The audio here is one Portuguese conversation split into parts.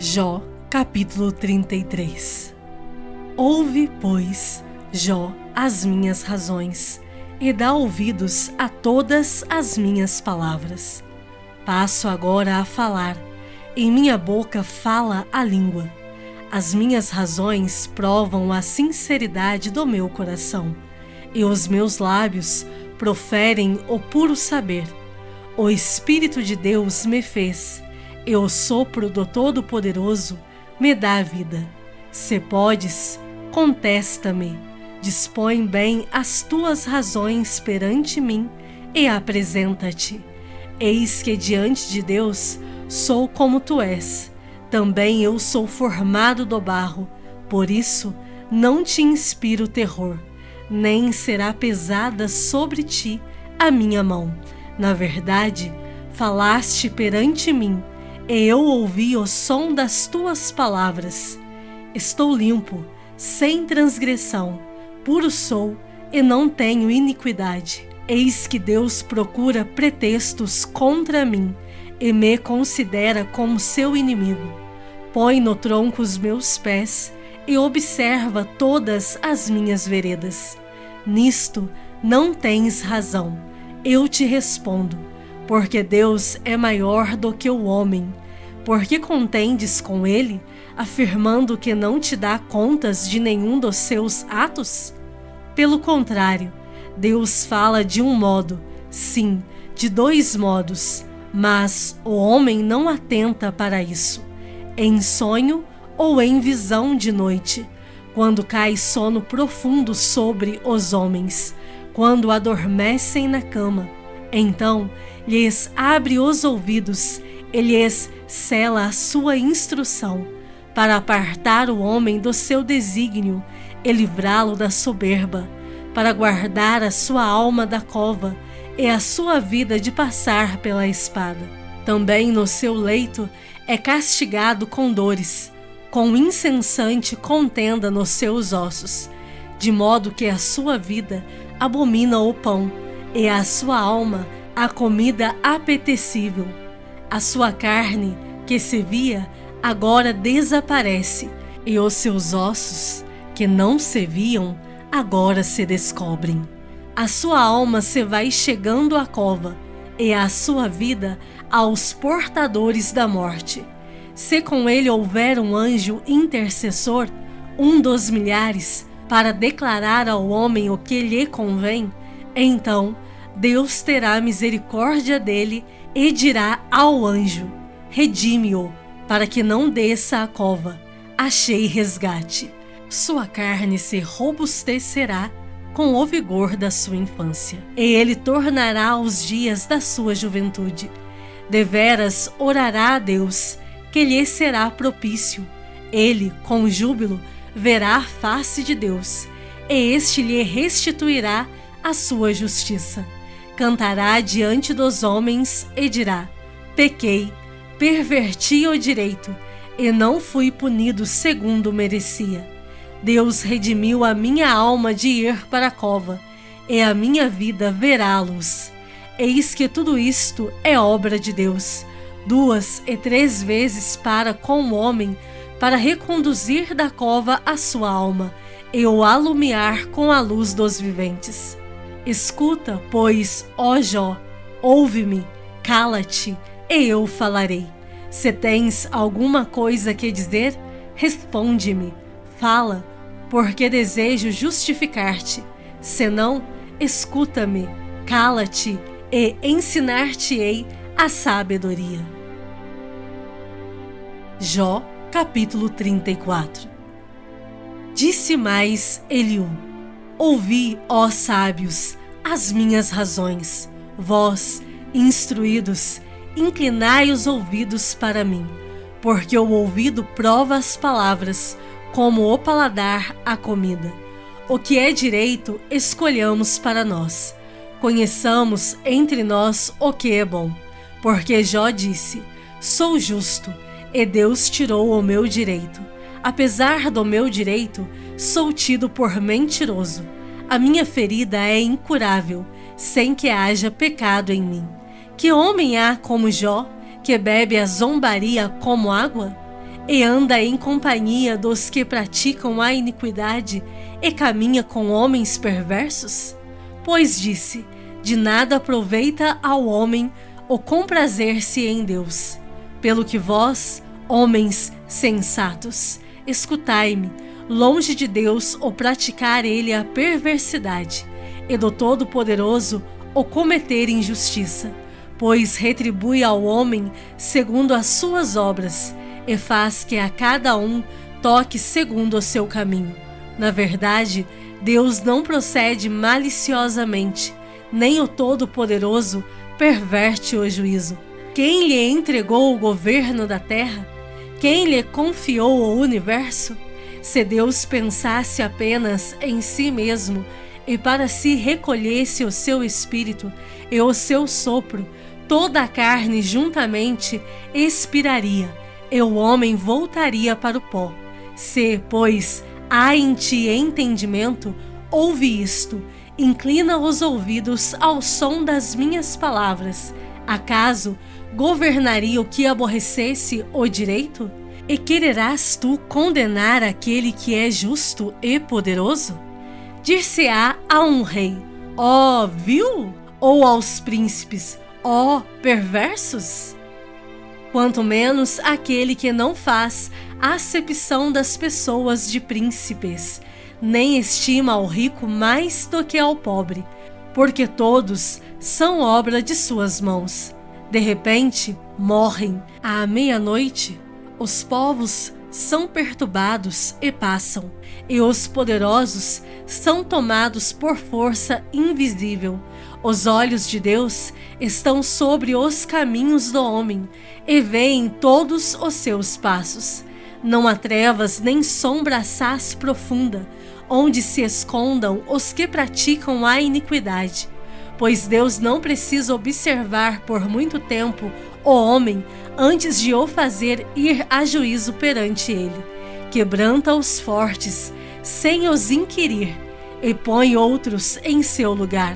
Jó, capítulo 33. Ouve, pois, Jó, as minhas razões, e dá ouvidos a todas as minhas palavras. Passo agora a falar, em minha boca fala a língua. As minhas razões provam a sinceridade do meu coração, e os meus lábios proferem o puro saber. O Espírito de Deus me fez, e o sopro do Todo-Poderoso me dá a vida. Se podes, contesta-me, dispõe bem as tuas razões perante mim e apresenta-te. Eis que diante de Deus sou como tu és, também eu sou formado do barro, por isso não te inspiro terror, nem será pesada sobre ti a minha mão. Na verdade, falaste perante mim, e eu ouvi o som das tuas palavras. Estou limpo, sem transgressão, puro sou e não tenho iniquidade. Eis que Deus procura pretextos contra mim e me considera como seu inimigo. Põe no tronco os meus pés e observa todas as minhas veredas. Nisto não tens razão, eu te respondo, porque Deus é maior do que o homem. Por que contendes com ele, afirmando que não te dá contas de nenhum dos seus atos? Pelo contrário, Deus fala de um modo, sim, de dois modos, mas o homem não atenta para isso. Em sonho ou em visão de noite, quando cai sono profundo sobre os homens, quando adormecem na cama, então lhes abre os ouvidos e lhes sela a sua instrução, para apartar o homem do seu desígnio e livrá-lo da soberba, para guardar a sua alma da cova e a sua vida de passar pela espada. Também no seu leito é castigado com dores, com incessante contenda nos seus ossos, de modo que a sua vida abomina o pão, e a sua alma a comida apetecível. A sua carne, que se via, agora desaparece, e os seus ossos, que não se viam, agora se descobrem. A sua alma se vai chegando à cova, e a sua vida aos portadores da morte. Se com ele houver um anjo intercessor, um dos milhares, para declarar ao homem o que lhe convém, então Deus terá misericórdia dele e dirá ao anjo: redime-o, para que não desça à cova. Achei resgate. Sua carne se robustecerá com o vigor da sua infância, e ele tornará os dias da sua juventude. Deveras orará a Deus, que lhe será propício. Ele, com júbilo, verá a face de Deus, e este lhe restituirá a sua justiça. Cantará diante dos homens e dirá: pequei, perverti o direito, e não fui punido segundo merecia. Deus redimiu a minha alma de ir para a cova, e a minha vida verá a luz. Eis que tudo isto é obra de Deus, 2 e 3 vezes para com o homem, para reconduzir da cova a sua alma, e o alumiar com a luz dos viventes. Escuta, pois, ó Jó, ouve-me, cala-te, e eu falarei. Se tens alguma coisa que dizer, responde-me, fala, porque desejo justificar-te. Se não, escuta-me, cala-te, e ensinar-te-ei a sabedoria. Jó, capítulo 34. Disse mais Eliú: ouvi, ó sábios, as minhas razões. Vós, instruídos, inclinai os ouvidos para mim, porque o ouvido prova as palavras, como o paladar a comida. O que é direito, escolhamos para nós. Conheçamos entre nós o que é bom. Porque Jó disse: sou justo, e Deus tirou o meu direito. Apesar do meu direito, sou tido por mentiroso. A minha ferida é incurável, sem que haja pecado em mim. Que homem há como Jó, que bebe a zombaria como água? e anda em companhia dos que praticam a iniquidade e caminha com homens perversos? Pois disse: de nada aproveita ao homem o comprazer-se em Deus. Pelo que vós, homens sensatos, escutai-me, longe de Deus o praticar ele a perversidade, e do Todo-Poderoso o cometer injustiça, pois retribui ao homem segundo as suas obras, e faz que a cada um toque segundo o seu caminho. Na verdade, Deus não procede maliciosamente, nem o Todo-Poderoso perverte o juízo. Quem lhe entregou o governo da terra? Quem lhe confiou o universo? Se Deus pensasse apenas em si mesmo, e para si recolhesse o seu espírito e o seu sopro, toda a carne juntamente expiraria, e o homem voltaria para o pó. Se, pois, há em ti entendimento, ouve isto, inclina os ouvidos ao som das minhas palavras. Acaso governaria o que aborrecesse o direito? E quererás tu condenar aquele que é justo e poderoso? Dir-se-á a um rei: ó vil? Ou aos príncipes: ó perversos? Quanto menos aquele que não faz acepção das pessoas de príncipes, nem estima ao rico mais do que ao pobre, porque todos são obra de suas mãos. De repente, morrem. À meia-noite, os povos são perturbados e passam, e os poderosos são tomados por força invisível. Os olhos de Deus estão sobre os caminhos do homem, e veem todos os seus passos. Não há trevas nem sombra assaz profunda, onde se escondam os que praticam a iniquidade. Pois Deus não precisa observar por muito tempo o homem antes de o fazer ir a juízo perante ele. Quebranta os fortes, sem os inquirir, e põe outros em seu lugar.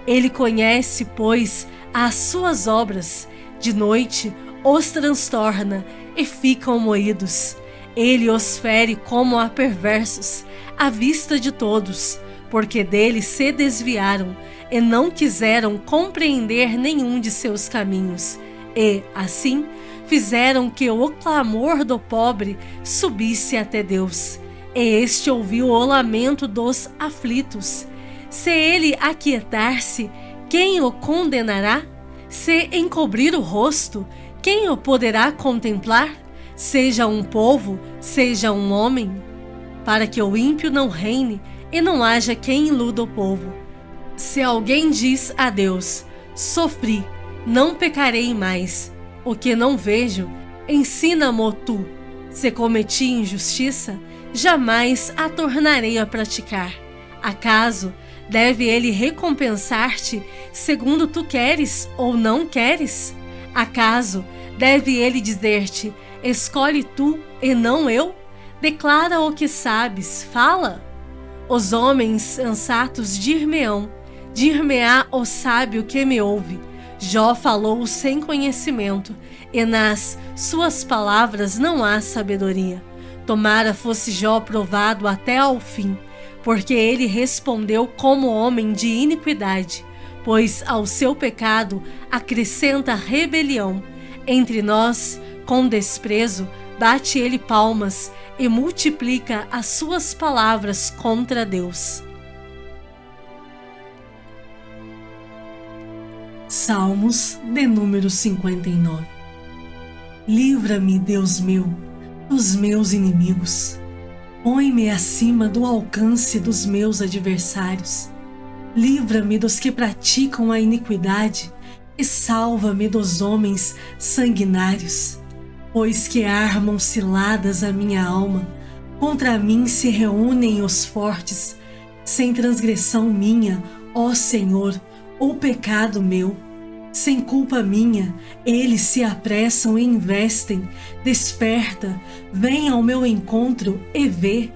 Ele conhece, pois, as suas obras. De noite os transtorna e ficam moídos. Ele os fere como a perversos, à vista de todos, porque dele se desviaram e não quiseram compreender nenhum de seus caminhos. E, assim, fizeram que o clamor do pobre subisse até Deus. E este ouviu o lamento dos aflitos. Se ele aquietar-se, quem o condenará? Se encobrir o rosto, quem o poderá contemplar? Seja um povo, seja um homem, para que o ímpio não reine e não haja quem iluda o povo. Se alguém diz a Deus: sofri, não pecarei mais, o que não vejo, ensina-mo tu. Se cometi injustiça, jamais a tornarei a praticar. Acaso deve ele recompensar-te segundo tu queres ou não queres? Acaso deve ele dizer-te: escolhe tu e não eu? Declara o que sabes, fala. Os homens sensatos dir-me-á o sábio que me ouve. Jó falou sem conhecimento, e nas suas palavras não há sabedoria. Tomara fosse Jó provado até ao fim, porque ele respondeu como homem de iniquidade, pois ao seu pecado acrescenta rebelião. Entre nós, com desprezo, bate ele palmas e multiplica as suas palavras contra Deus. Salmos de número 59. Livra-me, Deus meu, dos meus inimigos. Põe-me acima do alcance dos meus adversários. Livra-me dos que praticam a iniquidade e salva-me dos homens sanguinários. Pois que armam ciladas a minha alma, contra mim se reúnem os fortes. Sem transgressão minha, ó Senhor, ou pecado meu, sem culpa minha, eles se apressam e investem. Desperta, vem ao meu encontro e vê.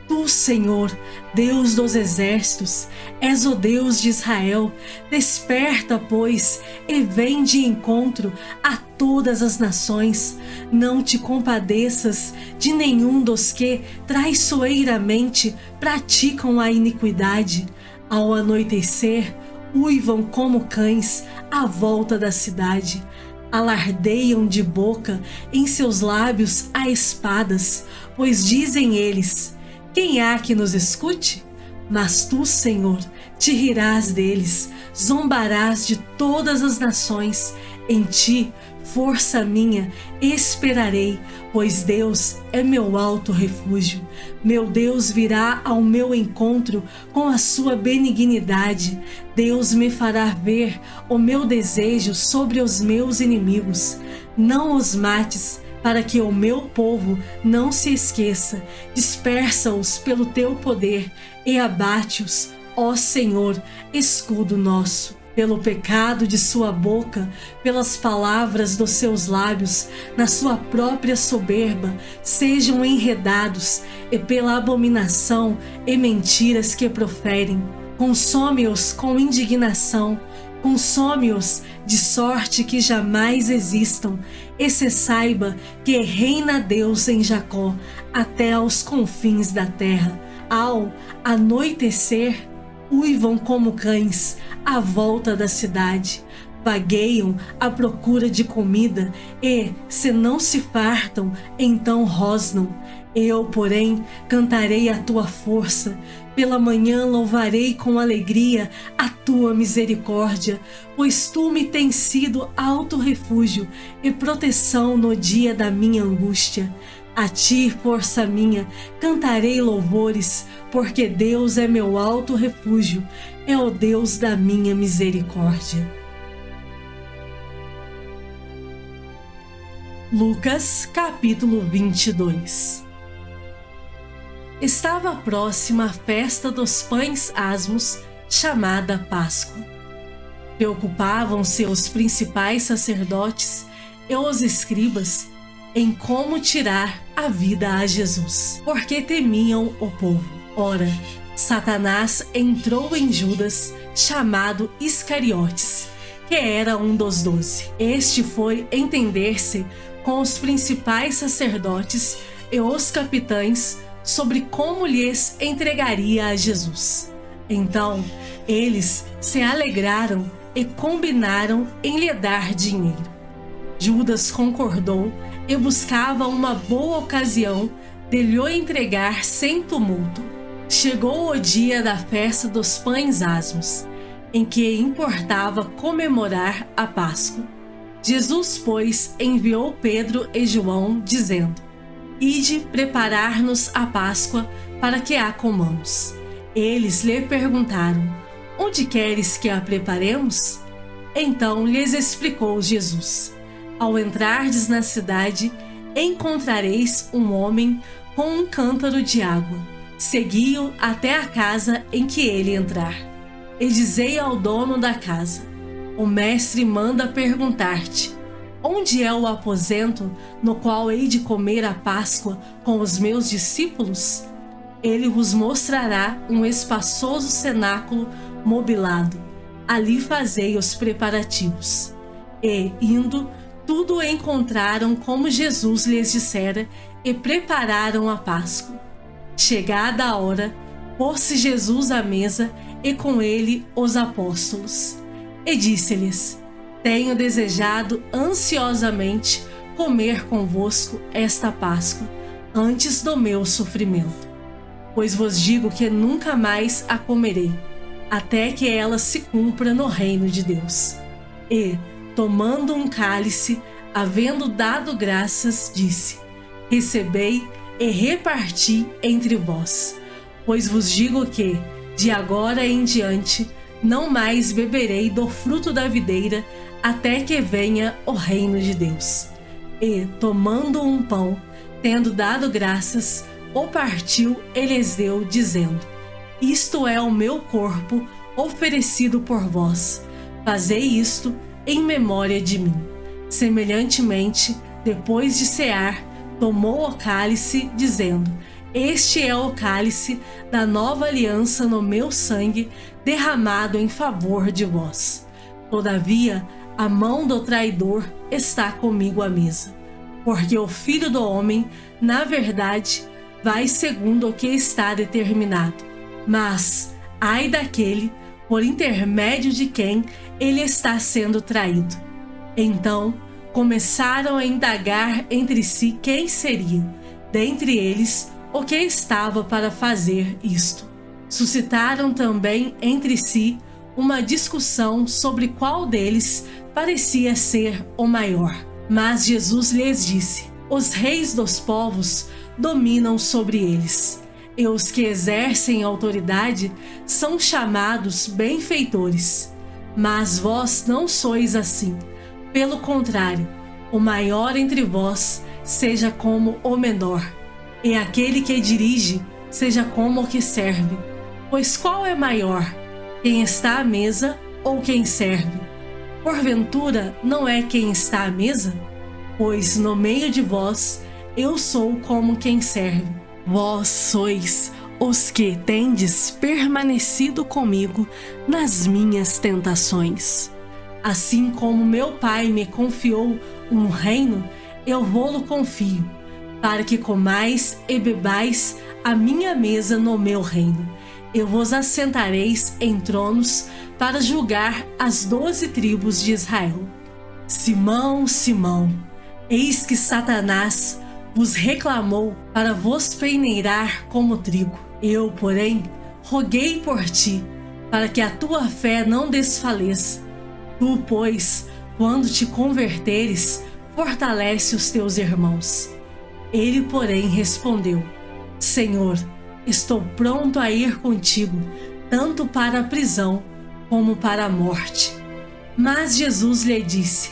Tu, Senhor, Deus dos exércitos, és o Deus de Israel. Desperta, pois, e vem de encontro a todas as nações. Não te compadeças de nenhum dos que traiçoeiramente praticam a iniquidade. Ao anoitecer, uivam como cães à volta da cidade. Alardeiam de boca, em seus lábios há espadas, pois dizem eles: quem há que nos escute? Mas tu, Senhor, te rirás deles, zombarás de todas as nações. Em ti, força minha, esperarei, pois Deus é meu alto refúgio. Meu Deus virá ao meu encontro com a sua benignidade. Deus me fará ver o meu desejo sobre os meus inimigos. Não os mates, para que o meu povo não se esqueça. Dispersa-os pelo teu poder e abate-os, ó Senhor, escudo nosso. Pelo pecado de sua boca, pelas palavras dos seus lábios, na sua própria soberba, sejam enredados, e pela abominação e mentiras que proferem. Consome-os com indignação, consome-os de sorte que jamais existam, e se saiba que reina Deus em Jacó, até aos confins da terra. Ao anoitecer, uivam como cães à volta da cidade, vagueiam à procura de comida e, se não se fartam, então rosnam. Eu, porém, cantarei a tua força. Pela manhã louvarei com alegria a tua misericórdia, pois tu me tens sido alto refúgio e proteção no dia da minha angústia. A ti, força minha, cantarei louvores, porque Deus é meu alto refúgio, é o Deus da minha misericórdia. Lucas, capítulo 22. Estava próxima a festa dos pães asmos, chamada Páscoa. Preocupavam-se os principais sacerdotes e os escribas em como tirar a vida a Jesus, porque temiam o povo. Ora, Satanás entrou em Judas, chamado Iscariotes, que era um dos 12. Este foi entender-se com os principais sacerdotes e os capitães sobre como lhes entregaria a Jesus. Então, eles se alegraram e combinaram em lhe dar dinheiro. Judas concordou e buscava uma boa ocasião de lhe entregar sem tumulto. Chegou o dia da festa dos pães asmos, em que importava comemorar a Páscoa. Jesus, pois, enviou Pedro e João, dizendo: ide preparar-nos a Páscoa para que a comamos. Eles lhe perguntaram: onde queres que a preparemos? Então lhes explicou Jesus: ao entrardes na cidade, encontrareis um homem com um cântaro de água. Segui-o até a casa em que ele entrar. E dizei ao dono da casa: o mestre manda perguntar-te: onde é o aposento no qual hei de comer a Páscoa com os meus discípulos? Ele vos mostrará um espaçoso cenáculo mobilado. Ali fazei os preparativos. E, indo, tudo encontraram como Jesus lhes dissera e prepararam a Páscoa. Chegada a hora, pôs-se Jesus à mesa e com ele os apóstolos. E disse-lhes: tenho desejado ansiosamente comer convosco esta Páscoa, antes do meu sofrimento. Pois vos digo que nunca mais a comerei, até que ela se cumpra no reino de Deus. E, tomando um cálice, havendo dado graças, disse: recebei e reparti entre vós. Pois vos digo que, de agora em diante, não mais beberei do fruto da videira, até que venha o reino de Deus. E, tomando um pão, tendo dado graças, o partiu e lhes deu, dizendo: isto é o meu corpo oferecido por vós. Fazei isto em memória de mim. Semelhantemente, depois de cear, tomou o cálice, dizendo: Este é o cálice da nova aliança no meu sangue, derramado em favor de vós. Todavia, a mão do traidor está comigo à mesa, porque o Filho do Homem, na verdade, vai segundo o que está determinado. Mas, ai daquele, por intermédio de quem ele está sendo traído. Então, começaram a indagar entre si quem seria, dentre eles, o que estava para fazer isto. Suscitaram também entre si uma discussão sobre qual deles parecia ser o maior. Mas Jesus lhes disse: os reis dos povos dominam sobre eles, e os que exercem autoridade são chamados benfeitores. Mas vós não sois assim. Pelo contrário, o maior entre vós seja como o menor, e aquele que dirige seja como o que serve. Pois qual é maior, quem está à mesa ou quem serve? Porventura não é quem está à mesa? Pois no meio de vós eu sou como quem serve. Vós sois os que tendes permanecido comigo nas minhas tentações. Assim como meu Pai me confiou um reino, eu vô-lo confio, para que comais e bebais a minha mesa no meu reino. Eu vos assentareis em tronos para julgar as 12 tribos de Israel. Simão, Simão, eis que Satanás vos reclamou para vos peneirar como trigo. Eu, porém, roguei por ti, para que a tua fé não desfaleça. Tu, pois, quando te converteres, fortalece os teus irmãos. Ele, porém, respondeu: Senhor, estou pronto a ir contigo, tanto para a prisão como para a morte. Mas Jesus lhe disse: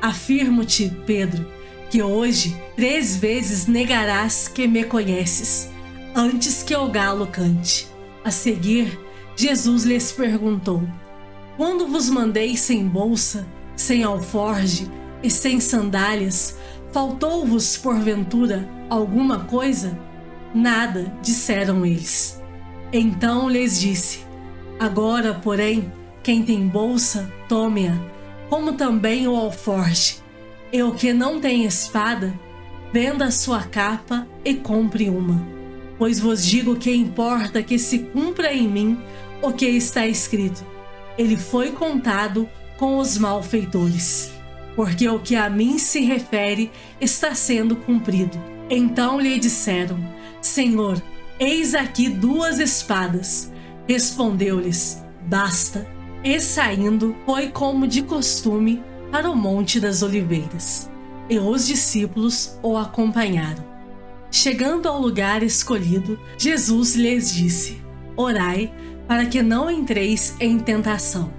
afirmo-te, Pedro, que hoje 3 vezes negarás que me conheces, antes que o galo cante. A seguir, Jesus lhes perguntou: quando vos mandei sem bolsa, sem alforge e sem sandálias, faltou-vos porventura alguma coisa? Nada, disseram eles. Então lhes disse: agora, porém, quem tem bolsa, tome-a, como também o alforge. E o que não tem espada, venda a sua capa e compre uma. Pois vos digo que importa que se cumpra em mim o que está escrito: ele foi contado com os malfeitores. Porque o que a mim se refere está sendo cumprido. Então lhe disseram: Senhor, eis aqui 2 espadas. Respondeu-lhes: basta. E saindo, foi como de costume para o Monte das Oliveiras. E os discípulos o acompanharam. Chegando ao lugar escolhido, Jesus lhes disse: orai, para que não entreis em tentação.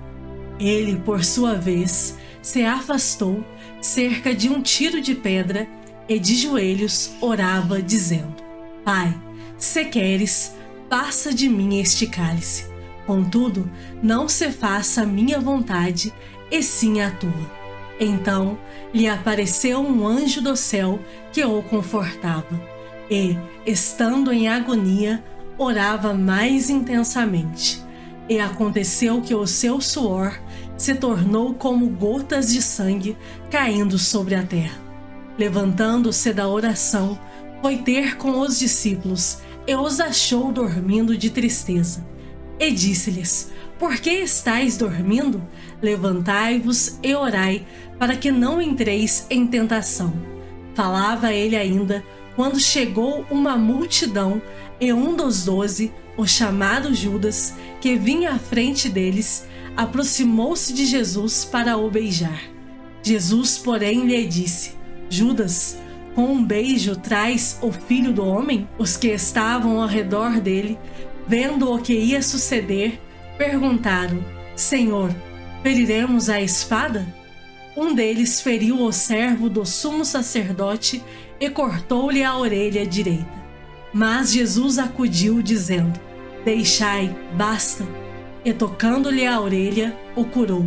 Ele, por sua vez, se afastou cerca de um tiro de pedra e de joelhos orava, dizendo: Pai, se queres, passa de mim este cálice. Contudo, não se faça a minha vontade, e sim a tua. Então lhe apareceu um anjo do céu que o confortava, e, estando em agonia, orava mais intensamente. E aconteceu que o seu suor se tornou como gotas de sangue caindo sobre a terra. Levantando-se da oração, foi ter com os discípulos e os achou dormindo de tristeza. E disse-lhes: por que estáis dormindo? Levantai-vos e orai, para que não entreis em tentação. Falava ele ainda, quando chegou uma multidão, e um dos 12, o chamado Judas, que vinha à frente deles, aproximou-se de Jesus para o beijar. Jesus, porém, lhe disse: Judas, com um beijo traz o Filho do Homem? Os que estavam ao redor dele, vendo o que ia suceder, perguntaram: Senhor, feriremos a espada? Um deles feriu o servo do sumo sacerdote e cortou-lhe a orelha direita. Mas Jesus acudiu, dizendo: deixai, basta. E tocando-lhe a orelha, o curou.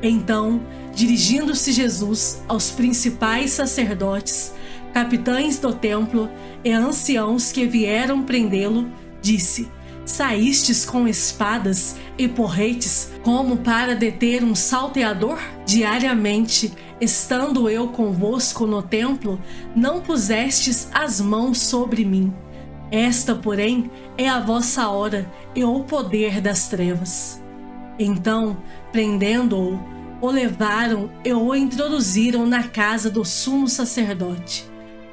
Então, dirigindo-se Jesus aos principais sacerdotes, capitães do templo e anciãos que vieram prendê-lo, disse: Saístes com espadas e porretes como para deter um salteador? Diariamente, estando eu convosco no templo, não pusestes as mãos sobre mim. Esta, porém, é a vossa hora e o poder das trevas. Então, prendendo-o, o levaram e o introduziram na casa do sumo sacerdote.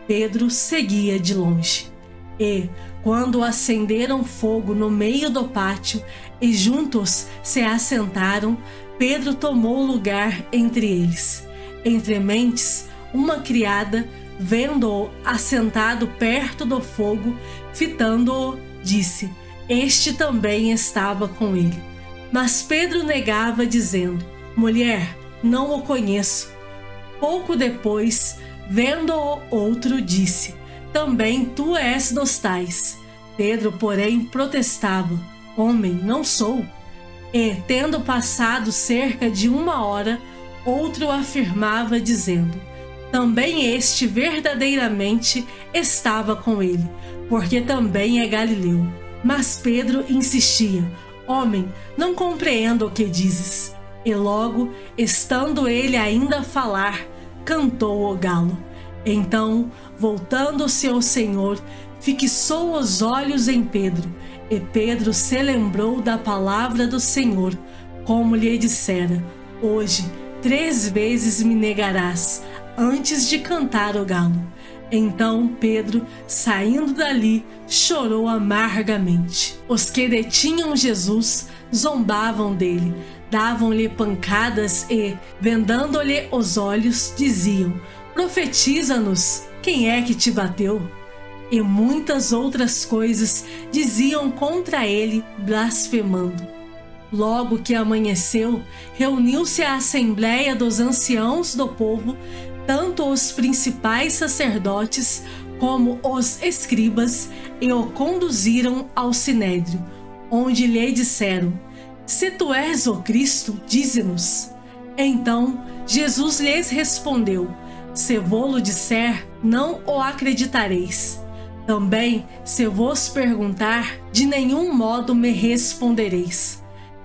Pedro seguia de longe. E, quando acenderam fogo no meio do pátio e juntos se assentaram, Pedro tomou lugar entre eles. Entre mentes, uma criada, vendo-o assentado perto do fogo, fitando-o, disse: Este também estava com ele. Mas Pedro negava, dizendo: Mulher, não o conheço. Pouco depois, vendo-o outro, disse: Também tu és dos tais. Pedro, porém, protestava: Homem, não sou. E, tendo passado cerca de 1 hora, outro afirmava, dizendo: Também este verdadeiramente estava com ele, porque também é galileu. Mas Pedro insistia: Homem, não compreendo o que dizes. E logo, estando ele ainda a falar, cantou o galo. Então, voltando-se ao Senhor, fixou os olhos em Pedro, e Pedro se lembrou da palavra do Senhor, como lhe dissera: Hoje 3 vezes me negarás, antes de cantar o galo. Então Pedro, saindo dali, chorou amargamente. Os que detinham Jesus zombavam dele, davam-lhe pancadas e, vendando-lhe os olhos, diziam: Profetiza-nos, quem é que te bateu? E muitas outras coisas diziam contra ele, blasfemando. Logo que amanheceu, reuniu-se a assembleia dos anciãos do povo, tanto os principais sacerdotes como os escribas, e o conduziram ao sinédrio, onde lhe disseram: Se tu és o Cristo, dize-nos. Então Jesus lhes respondeu: Se vô-lo disser, não o acreditareis. Também, se vos perguntar, de nenhum modo me respondereis.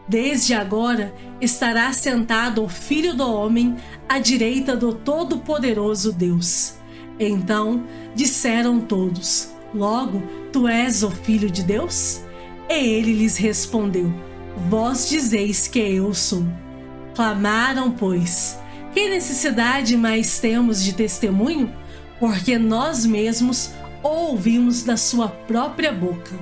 Desde agora estará sentado o Filho do Homem à direita do Todo-Poderoso Deus. Então disseram todos: Logo, tu és o Filho de Deus? E ele lhes respondeu: Vós dizeis que eu sou. Clamaram, pois: Que necessidade mais temos de testemunho? Porque nós mesmos o ouvimos da sua própria boca.